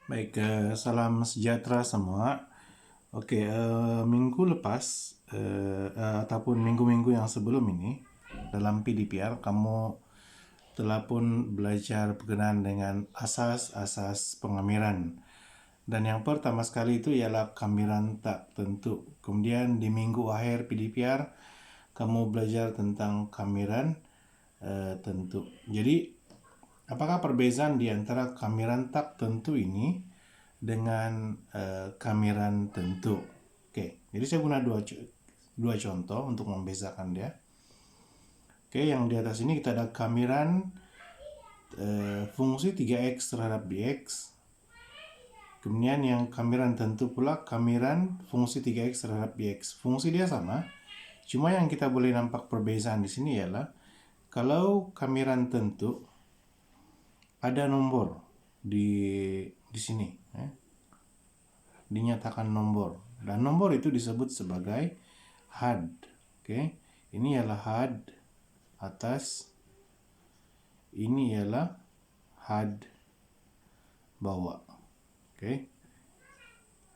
Baik, salam sejahtera semua. Oke, minggu lepas ataupun minggu-minggu yang sebelum ini dalam PDPR kamu telah pun belajar berkenaan dengan asas-asas pengamiran. Dan yang pertama sekali itu ialah kamiran tak tentu. Kemudian di minggu akhir PDPR kamu belajar tentang kamiran tentu. Jadi apakah perbedaan di antara kamiran tak tentu ini dengan kamiran tentu? Oke, jadi saya guna dua contoh untuk membedakan dia. Oke, yang di atas ini kita ada kamiran fungsi 3x terhadap dx. Kemudian yang kamiran tentu pula kamiran fungsi 3x terhadap dx. Fungsi dia sama, cuma yang kita boleh nampak perbedaan di sini ialah kalau kamiran tentu ada nomor di sini, dinyatakan nomor, dan nomor itu disebut sebagai had. Oke, ini ialah had atas, ini ialah had bawah. Oke,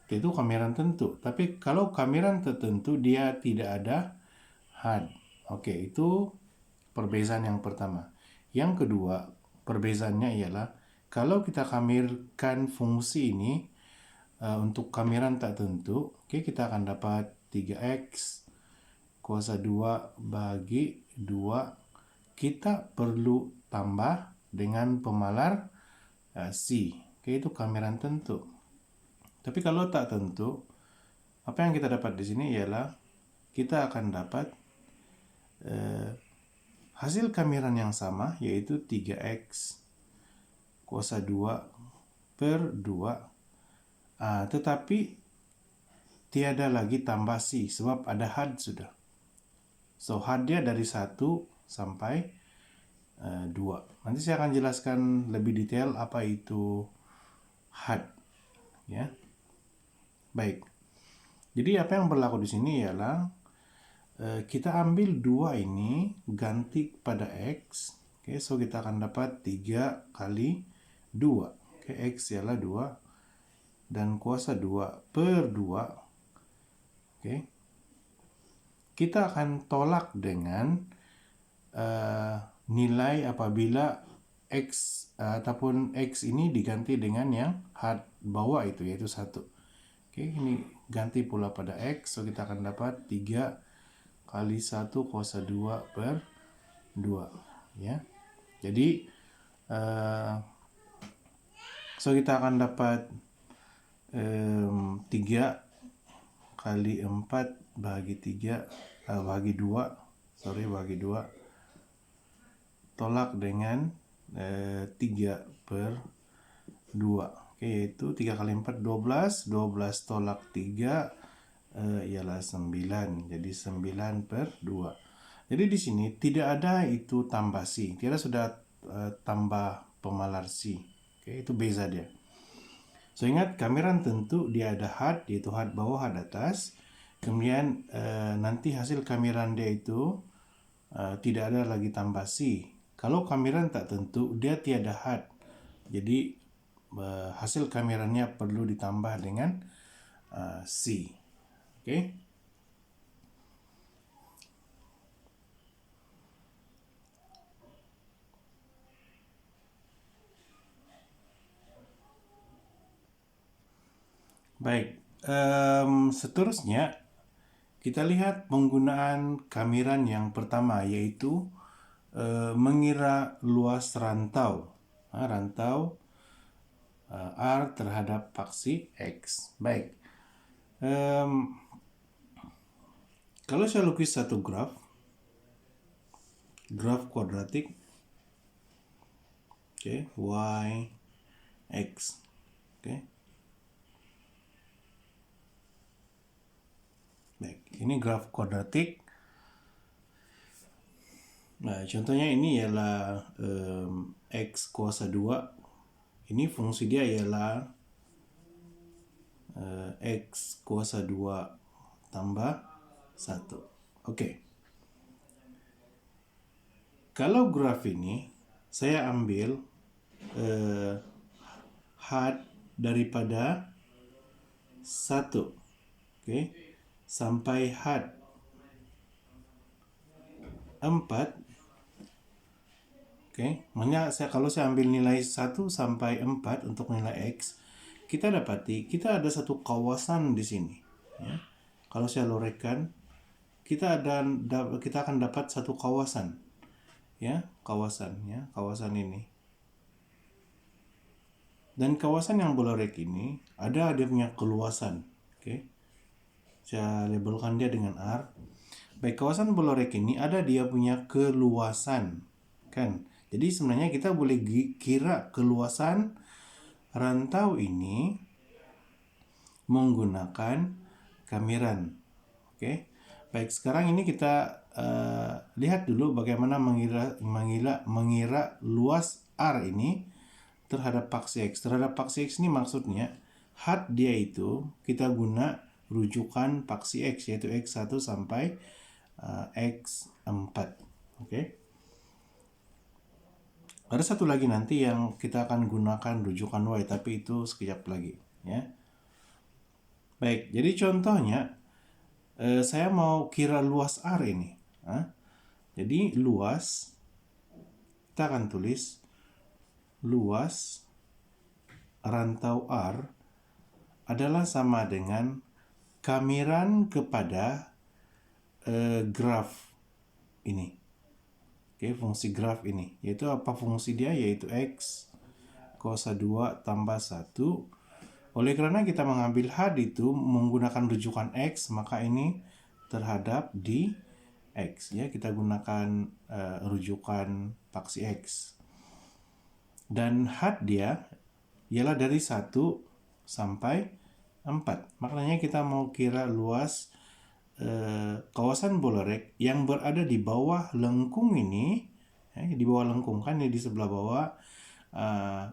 itu kamiran tentu. Tapi kalau kamiran tertentu dia tidak ada had. Oke, itu perbedaan yang pertama. Yang kedua, perbedaannya ialah kalau kita kamirkan fungsi ini untuk kamiran tak tentu, oke, kita akan dapat 3x kuasa 2 bagi 2. Kita perlu tambah dengan pemalar C. Oke, itu kamiran tentu. Tapi kalau tak tentu, apa yang kita dapat di sini ialah kita akan dapat hasil kamiran yang sama, yaitu 3x kuasa 2 per 2. Tetapi tiada lagi tambah C, sebab ada had sudah. So, had dia dari 1 sampai 2. Nanti saya akan jelaskan lebih detail apa itu had. Ya. Baik. Jadi apa yang berlaku di sini ialah kita ambil 2 ini ganti pada X. Oke, so kita akan dapat 3 kali 2. Oke, X ialah 2 dan kuasa 2 per 2. Oke. Kita akan tolak dengan nilai apabila X ataupun X ini diganti dengan yang had bawah itu, yaitu 1. Oke, ini ganti pula pada X, so kita akan dapat 3 kali 1 kuasa 2 per 2. Ya. Jadi, so kita akan dapat 3 kali 4 bagi 3 bagi 2 tolak dengan 3 per 2. Oke, yaitu 3 kali 4 12 tolak 3 ialah 9. Jadi 9 per 2. Jadi di sini tidak ada itu tambah C, tidak sudah tambah pemalar C. Oke, itu beza dia. So ingat, kamiran tentu dia ada had, yaitu had bawah, had atas. Kemudian nanti hasil kamiran dia itu tidak ada lagi tambah C. Kalau kamiran tak tentu, dia tiada had. Jadi hasil kamirannya perlu ditambah dengan C. Oke? Baik, seterusnya kita lihat penggunaan kamiran yang pertama, yaitu mengira luas rantau. Rantau R terhadap faksi X. Baik, kalau saya lukis satu graf kuadratik, oke, Y, X, oke. Baik, ini graf kuadratik. Nah, contohnya ini ialah X kuasa 2. Ini fungsi dia ialah X kuasa 2 tambah 1. Oke. Kalau graf ini, saya ambil had daripada 1. Oke. Sampai had 4. Oke. Makanya kalau saya ambil nilai 1 sampai 4 untuk nilai X, kita dapati kita ada satu kawasan di sini. Ya. Kalau saya lorengkan, kita akan dapat satu kawasan. Ya, kawasan ini. Dan kawasan yang bolorek ini ada dia punya keluasan. Oke. Saya labelkan dia dengan R. Baik, kawasan bolorek ini ada dia punya keluasan. Kan? Jadi sebenarnya kita boleh kira keluasan rantau ini menggunakan kamiran. Oke. Baik, sekarang ini kita lihat dulu bagaimana mengira luas R ini terhadap paksi X. Terhadap paksi X ini maksudnya had dia itu kita guna rujukan paksi X, yaitu X1 sampai X4. Oke. Ada satu lagi nanti yang kita akan gunakan rujukan Y, tapi itu sekejap lagi. Ya. Baik, jadi contohnya saya mau kira luas R ini. Jadi luas, kita akan tulis luas rantau R adalah sama dengan kamiran kepada graf ini. Oke, fungsi graf ini. Yaitu apa fungsi dia? Yaitu X kuasa 2 tambah 1. Oleh karena kita mengambil had itu menggunakan rujukan X, maka ini terhadap di X. Ya, kita gunakan rujukan paksi X. Dan had dia ialah dari 1 sampai 4. Makanya kita mau kira luas kawasan bolorek yang berada di bawah lengkung ini, di bawah lengkung kan di sebelah bawah,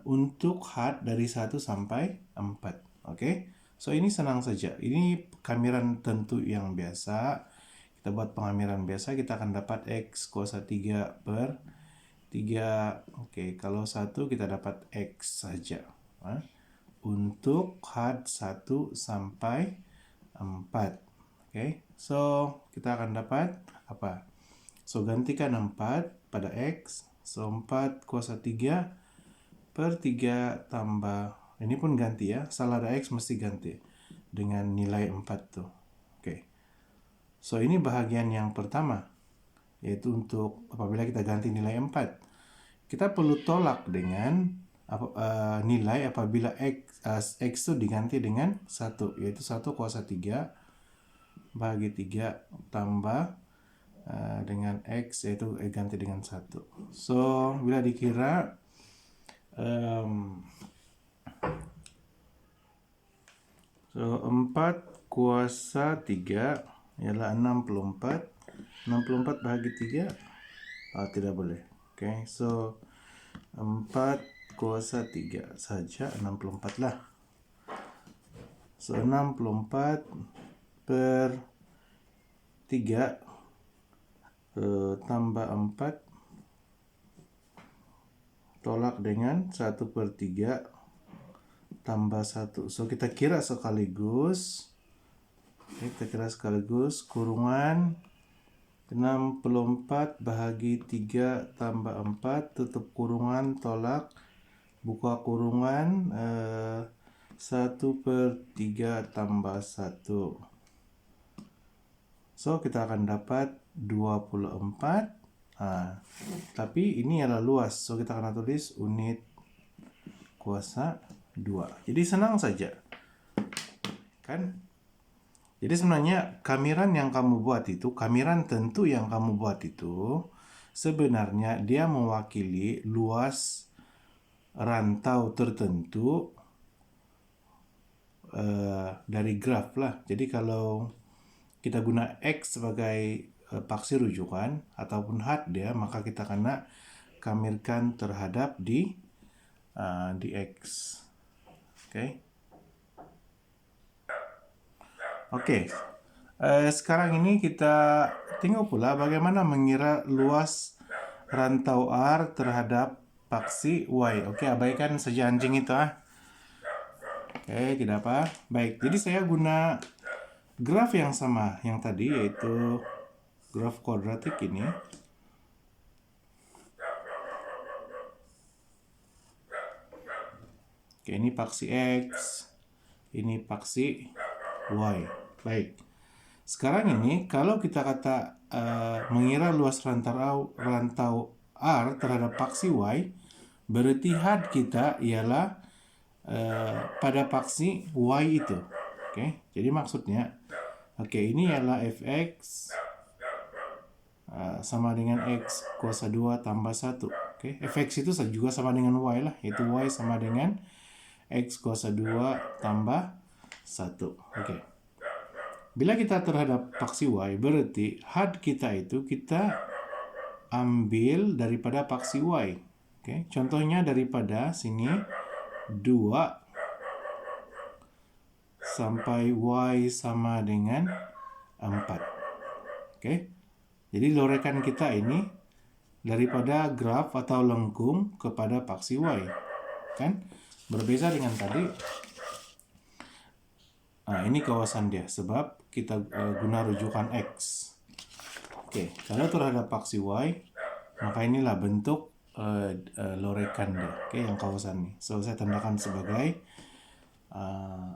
untuk had dari 1 sampai 4. Oke. So ini senang saja. Ini kamiran tentu yang biasa. Kita buat pengamiran biasa, kita akan dapat X kuasa 3 per 3. Oke, kalau 1 kita dapat X saja. Untuk had 1 sampai 4. Oke, so kita akan dapat apa? So gantikan 4 pada X. So 4 kuasa 3 per 3 tambah, ini pun ganti ya, salah ada X mesti ganti dengan nilai 4 tuh. Oke, so ini bahagian yang pertama, yaitu untuk apabila kita ganti nilai 4. Kita perlu tolak dengan nilai apabila X itu diganti dengan 1, yaitu 1 kuasa 3 bagi 3 tambah dengan X, yaitu ganti dengan 1. So bila dikira so 4 kuasa 3 ialah 64. 64 bahagi 3 tidak boleh. Oke, so 4 kuasa 3 saja, 64 lah. So 64 per 3 tambah 4 tolak dengan 1 per 3 tambah 1. So kita kira sekaligus. Kita kira sekaligus kurungan 64 bahagi 3 tambah 4 tutup kurungan tolak buka kurungan 1 per 3 tambah 1. So kita akan dapat 24. Tapi ini adalah luas. So kita akan tulis unit kuasa 2. Jadi senang saja. Kan? Jadi sebenarnya kamiran yang kamu buat itu, kamiran tentu yang kamu buat itu, sebenarnya dia mewakili luas rantau tertentu dari graf lah. Jadi kalau kita guna X sebagai paksi rujukan ataupun had dia, maka kita kena kamirkan terhadap di X. Oke. Sekarang ini kita tengok pula bagaimana mengira luas rantau R terhadap paksi Y. Oke, abaikan saja anjing itu Oke, tidak apa. Baik, jadi saya guna graf yang sama yang tadi, yaitu graf kuadratik ini. Oke, ini paksi X, ini paksi Y. Baik. Sekarang ini kalau kita kata mengira luas rantau R terhadap paksi Y, berarti had kita ialah pada paksi Y itu. Oke, jadi maksudnya, ini ialah fx sama dengan x kuasa 2 tambah 1. Oke, fx itu juga sama dengan y lah, yaitu y sama dengan x kuasa 2 tambah 1. Oke. Bila kita terhadap paksi y, berarti had kita itu kita ambil daripada paksi y. Oke, contohnya daripada sini 2 sampai y sama dengan 4. Oke. Jadi lorekan kita ini daripada graf atau lengkung kepada paksi y. Kan? Berbeda dengan tadi. Ini kawasan dia sebab kita guna rujukan x. Oke, kalau terhadap paksi y, maka inilah bentuk lorekan dia. Oke, yang kawasan ini. So saya tandakan sebagai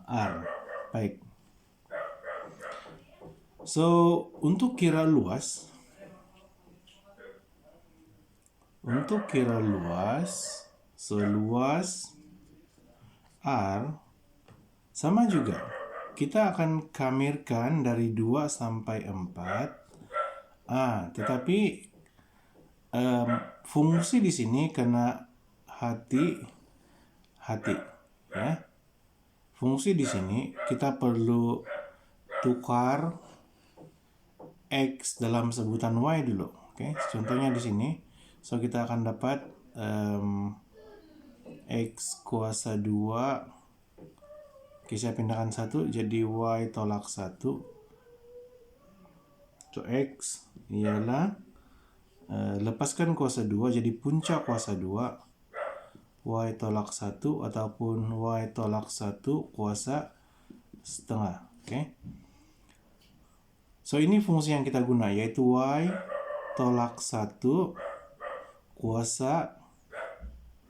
R. Baik. So untuk kira luas seluas R sama juga. Kita akan kamirkan dari 2 sampai 4. Tetapi fungsi di sini kena hati ya. Fungsi di sini kita perlu tukar x dalam sebutan y dulu. Oke, contohnya di sini. So kita akan dapat x kuasa 2. Oke, saya pindahkan 1 jadi y tolak 1. So x ialah lepaskan kuasa 2 jadi puncak kuasa 2 y tolak 1 ataupun y tolak 1 kuasa setengah. Oke. So ini fungsi yang kita guna, yaitu y tolak 1 kuasa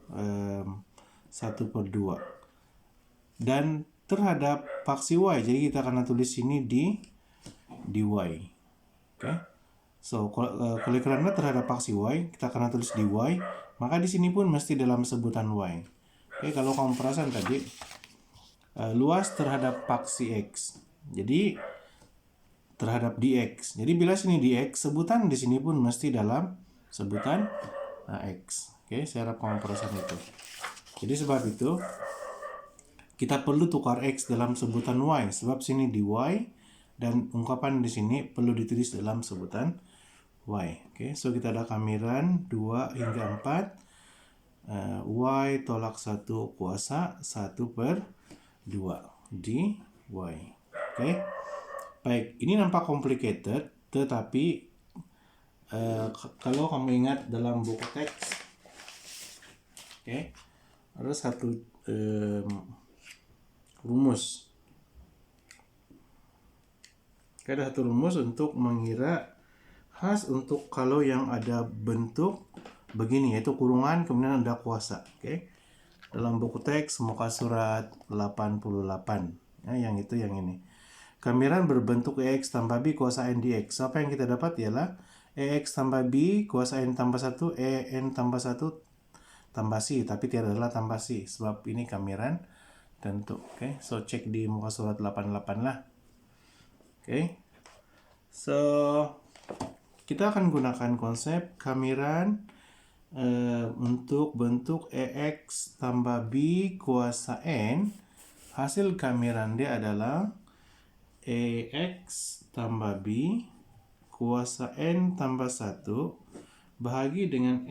1/2. Dan terhadap paksi y, jadi kita akan tulis ini di dy. Oke. So kalau kerana terhadap paksi y, kita akan tulis dy, maka di sini pun mesti dalam sebutan y. Oke, kalau kamu perasan tadi luas terhadap paksi x. Jadi terhadap dx. Jadi bila sini dx, sebutan di sini pun mesti dalam sebutan x. Oke, saya harap kamu perasan itu. Jadi sebab itu kita perlu tukar x dalam sebutan y, sebab sini dy dan ungkapan di sini perlu ditulis dalam sebutan y. Oke, so kita ada kamiran 2 hingga 4 y tolak 1 kuasa 1/2 dy. Oke. Baik, ini nampak complicated, tetapi kalau kamu ingat dalam buku teks, ada satu rumus. Ada satu rumus untuk mengira khas untuk kalau yang ada bentuk begini, yaitu kurungan kemudian ada kuasa. Dalam buku teks muka surat 88. Yang ini. Kamiran berbentuk EX tambah B kuasa N dx. Apa yang kita dapat ialah EX tambah B kuasa N tambah 1, EN tambah 1 tambah C. Tapi tidak adalah tambah C, sebab ini kamiran tentu. So cek di muka surat 88 lah. So kita akan gunakan konsep kamiran untuk bentuk EX tambah B kuasa N. Hasil kamiran dia adalah EX tambah B kuasa N tambah 1 bahagi dengan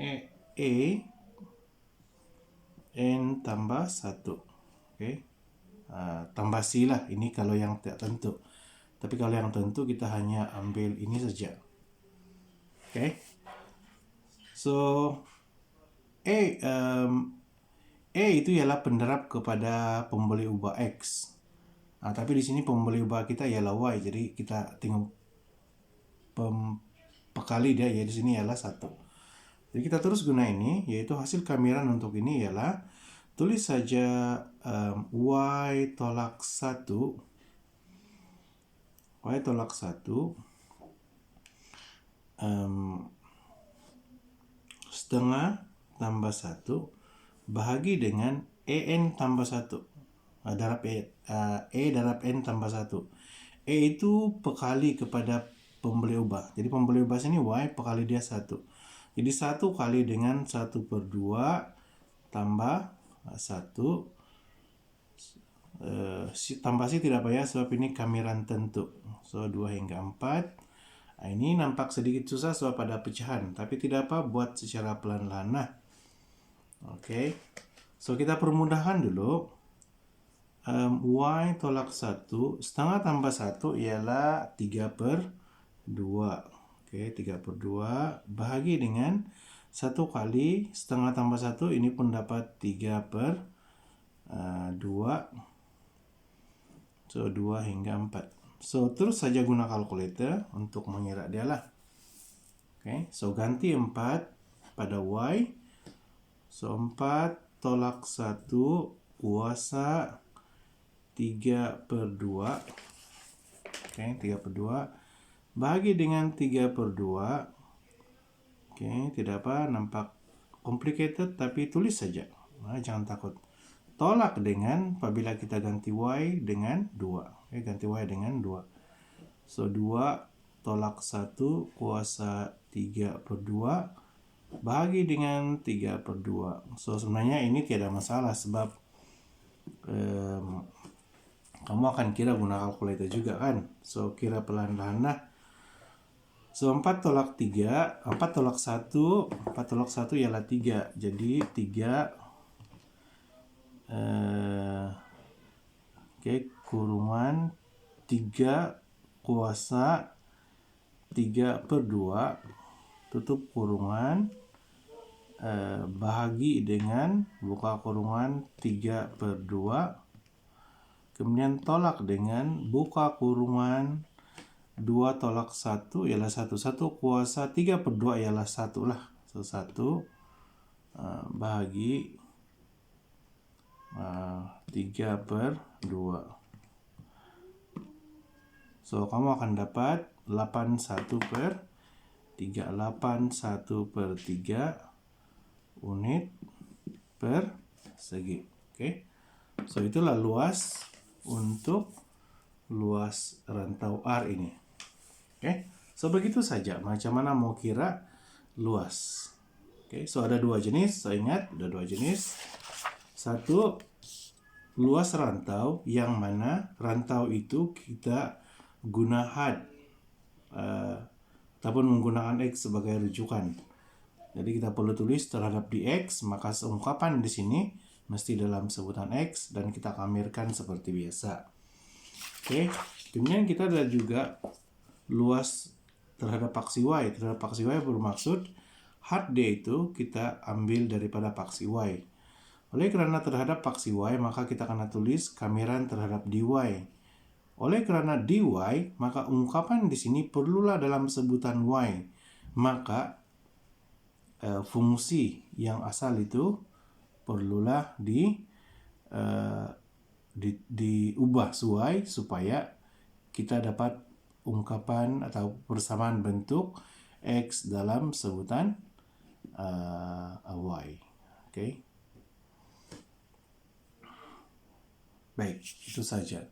N tambah 1. Tambah C lah, ini kalau yang tidak tentu. Tapi kalau yang tentu kita hanya ambil ini saja. So E itu ialah penderap kepada pemberi ubah X. Nah, tapi di sini pemberi ubah kita ialah Y, jadi kita tinggal pekali dia, ya di sini ialah 1. Jadi kita terus guna ini, yaitu hasil kamiran untuk ini ialah tulis saja Y tolak 1 setengah tambah 1 bahagi dengan EN tambah 1 darab E darab N tambah 1. E itu pekali kepada pemberi ubah. Jadi pemberi ubah sini Y pekali dia 1. Jadi 1 kali dengan 1/2 tambah 1 tambah sih tidak payah sebab ini kamiran tentu. So 2 hingga 4. Nah, ini nampak sedikit susah sebab ada pecahan, tapi tidak apa, buat secara pelan-pelan. Nah, oke. So kita permudahkan dulu. Y tolak 1 setengah tambah 1 ialah 3/2. Oke, 3/2 bahagi dengan 1 kali setengah tambah 1, ini pun dapat 3/2. So 2 hingga 4. So terus saja guna kalkulator untuk mengira dia lah. Oke, so ganti 4 pada Y. So 4 tolak 1 kuasa 3/2. Oke, 3/2 bahagi dengan 3/2. Oke, tidak apa, nampak complicated, tapi tulis saja. Nah, jangan takut. Tolak dengan apabila kita ganti Y dengan 2. Oke, ganti Y dengan 2. So 2 tolak 1 kuasa 3/2 bahagi dengan 3/2. So sebenarnya ini tidak masalah sebab kamu akan kira guna kalkulator juga kan. So kira pelan-pelan lah. So 4 tolak 3, 4 tolak 1, 4 tolak 1 ialah 3. Jadi 3 kurungan 3 kuasa 3/2 tutup kurungan bahagi dengan buka kurungan 3/2, kemudian tolak dengan buka kurungan 2 tolak 1 ialah 1. 1 kuasa 3/2 ialah 1 lah. So 1 bahagi 3/2. So kamu akan dapat 81/3, 81/3 unit per segi. Oke. So itulah luas untuk luas rantau R ini. Oke. So begitu saja macam mana mau kira luas. Oke, so ada 2 jenis, saya ingat ada 2 jenis. Satu, luas rantau, yang mana rantau itu kita guna had ataupun menggunakan X sebagai rujukan. Jadi kita perlu tulis terhadap dx, maka ungkapan di sini mesti dalam sebutan X dan kita kamirkan seperti biasa. Oke, kemudian kita ada juga luas terhadap paksi Y. Terhadap paksi Y bermaksud had D itu kita ambil daripada paksi Y. Oleh kerana terhadap paksi Y, maka kita akan tulis kamiran terhadap dy. Oleh kerana dy, maka ungkapan di sini perlulah dalam sebutan Y. Maka fungsi yang asal itu perlulah diubah sesuai supaya kita dapat ungkapan atau persamaan bentuk X dalam sebutan Y. Oke. Baik, itu saja.